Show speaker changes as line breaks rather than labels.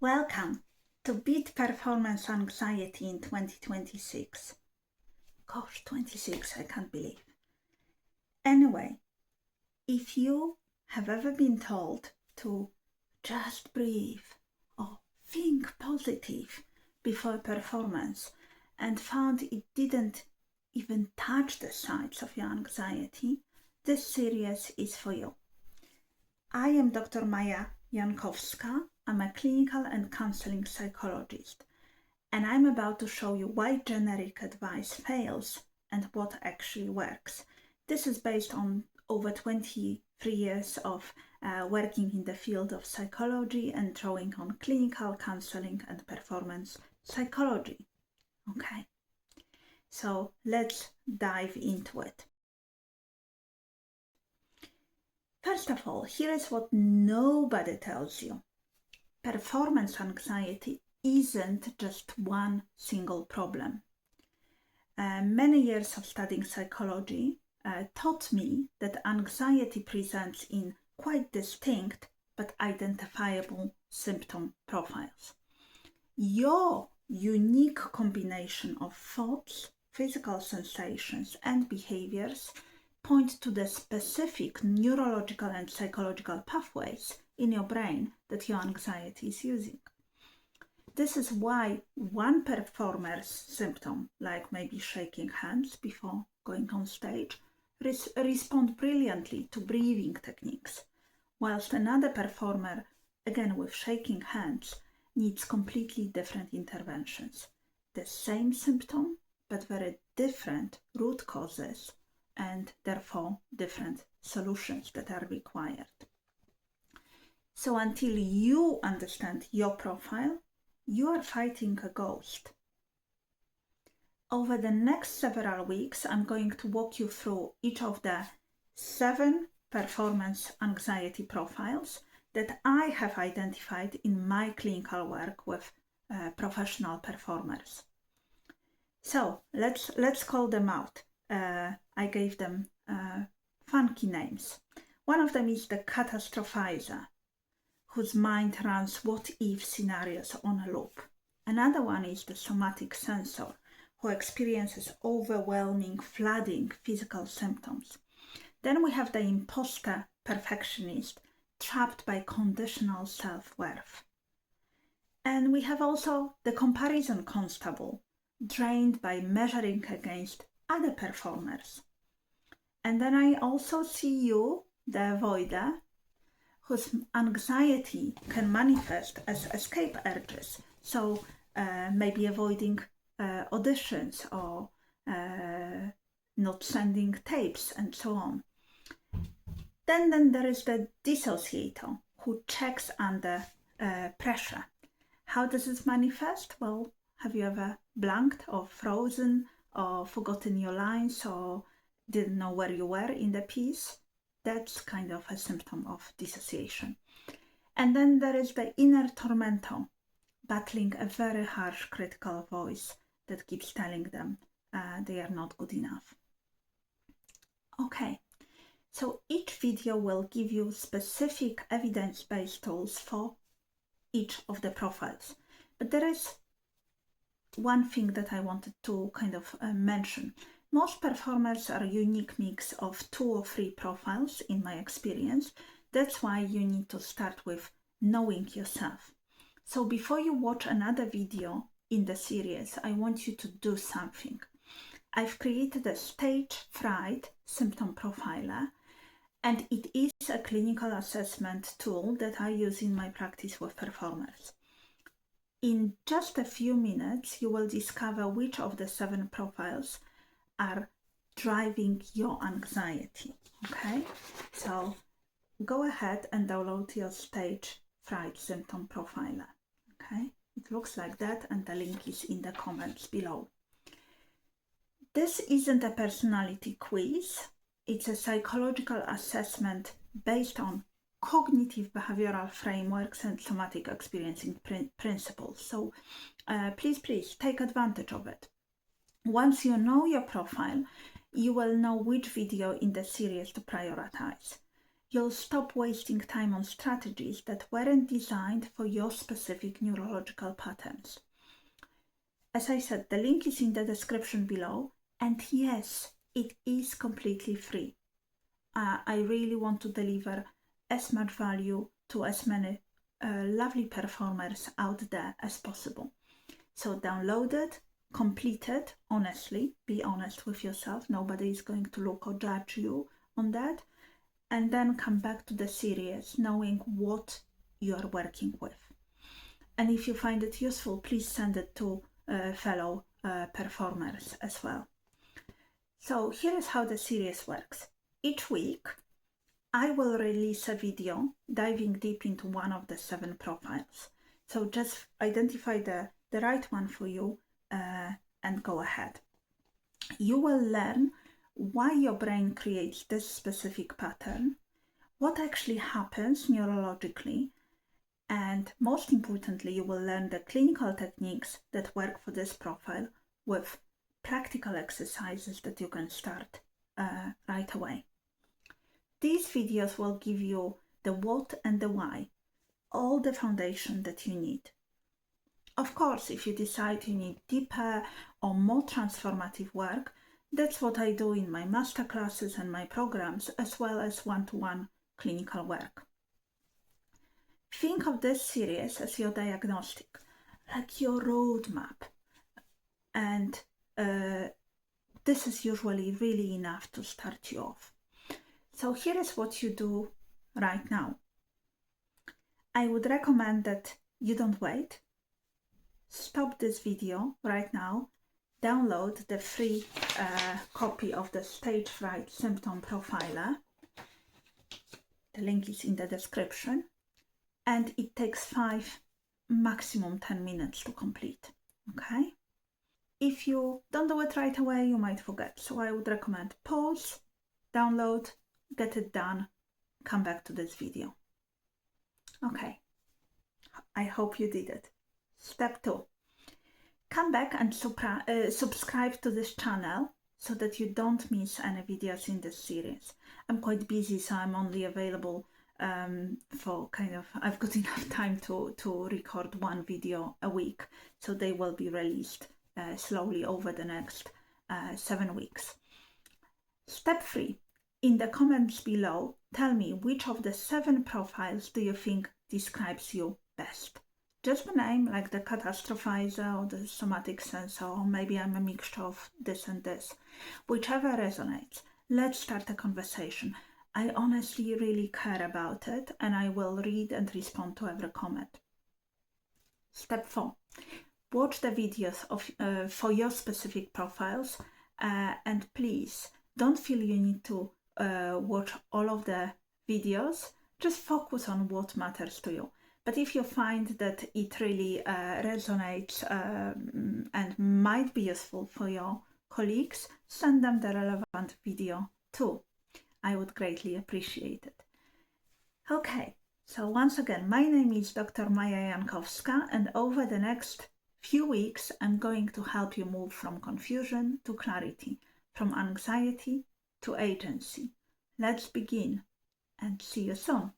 Welcome to Beat Performance Anxiety in 2026. Gosh, 26, I can't believe. Anyway, if you have ever been told to just breathe or think positive before performance and found it didn't even touch the sides of your anxiety, this series is for you. I am Dr. Maja Jankowska. I'm a clinical and counseling psychologist, and I'm about to show you why generic advice fails and what actually works. This is based on over 23 years of working in the field of psychology and drawing on clinical counseling and performance psychology. Okay, so let's dive into it. First of all, here is what nobody tells you. Performance anxiety isn't just one single problem. Many years of studying psychology taught me that anxiety presents in quite distinct but identifiable symptom profiles. Your unique combination of thoughts, physical sensations, and behaviors point to the specific neurological and psychological pathways in your brain that your anxiety is using. This is why one performer's symptom, like maybe shaking hands before going on stage, respond brilliantly to breathing techniques, whilst another performer, again with shaking hands, needs completely different interventions. The same symptom, but very different root causes and therefore different solutions that are required. So until you understand your profile, you are fighting a ghost. Over the next several weeks, I'm going to walk you through each of the 7 performance anxiety profiles that I have identified in my clinical work with professional performers. So let's call them out. I gave them funky names. One of them is the catastrophizer, whose mind runs what-if scenarios on a loop. Another one is the somatic sensor, who experiences overwhelming, flooding physical symptoms. Then we have the imposter perfectionist, trapped by conditional self-worth. And we have also the comparison constable, drained by measuring against other performers. And then I also see you, the avoider, whose anxiety can manifest as escape urges. So maybe avoiding auditions or not sending tapes and so on. Then there is the dissociator, who checks under pressure. How does this manifest? Well, have you ever blanked or frozen or forgotten your lines or didn't know where you were in the piece? That's kind of a symptom of dissociation. And then there is the inner tormentor, battling a very harsh critical voice that keeps telling them they are not good enough. Okay, so each video will give you specific evidence-based tools for each of the profiles. But there is one thing that I wanted to kind of mention. Most performers are a unique mix of 2 or 3 profiles in my experience. That's why you need to start with knowing yourself. So before you watch another video in the series, I want you to do something. I've created a stage fright symptom profiler, and it is a clinical assessment tool that I use in my practice with performers. In just a few minutes, you will discover which of the 7 profiles are driving your anxiety. Okay, so go ahead and download your stage fright symptom profiler. Okay, it looks like that, and the link is in the comments below. This isn't a personality quiz. It's a psychological assessment based on cognitive behavioral frameworks and somatic experiencing principles. So please take advantage of it. Once you know your profile, you will know which video in the series to prioritize. you'll stop wasting time on strategies that weren't designed for your specific neurological patterns. As I said, the link is in the description below, and yes, it is completely free. I really want to deliver as much value to as many lovely performers out there as possible. So download it, complete it, honestly, be honest with yourself, nobody is going to look or judge you on that, and then come back to the series knowing what you are working with. And if you find it useful, please send it to fellow performers as well. So here is how the series works. Each week, I will release a video diving deep into one of the 7 profiles. So just identify the right one for you and go ahead. You will learn why your brain creates this specific pattern, what actually happens neurologically, and most importantly, you will learn the clinical techniques that work for this profile with practical exercises that you can start right away. These videos will give you the what and the why, all the foundation that you need. Of course, if you decide you need deeper or more transformative work, that's what I do in my masterclasses and my programs, as well as one-to-one clinical work. Think of this series as your diagnostic, like your roadmap. And this is usually really enough to start you off. So here is what you do right now. I would recommend that you don't wait. Stop this video right now. Download the free copy of the Stage Fright Symptom Profiler. The link is in the description. And it takes 5, maximum 10 minutes to complete. Okay? If you don't do it right away, you might forget. So I would recommend pause, download, get it done, come back to this video. Okay, I hope you did it. Step 2. Come back and subscribe to this channel so that you don't miss any videos in this series. I'm quite busy, so I'm only available for I've got enough time to record 1 video a week, so they will be released slowly over the next 7 weeks. Step 3. In the comments below, tell me which of the 7 profiles do you think describes you best. Just the name, like the catastrophizer or the somatic sensor, or maybe I'm a mixture of this and this. Whichever resonates, let's start a conversation. I honestly really care about it, and I will read and respond to every comment. Step 4. Watch the videos for your specific profiles, and please don't feel you need to watch all of the videos. Just focus on what matters to you. But if you find that it really resonates and might be useful for your colleagues, send them the relevant video too. I would greatly appreciate it. Okay, so once again, my name is Dr. Maja Jankowska, and over the next few weeks, I'm going to help you move from confusion to clarity, from anxiety to agency. Let's begin, and see you soon.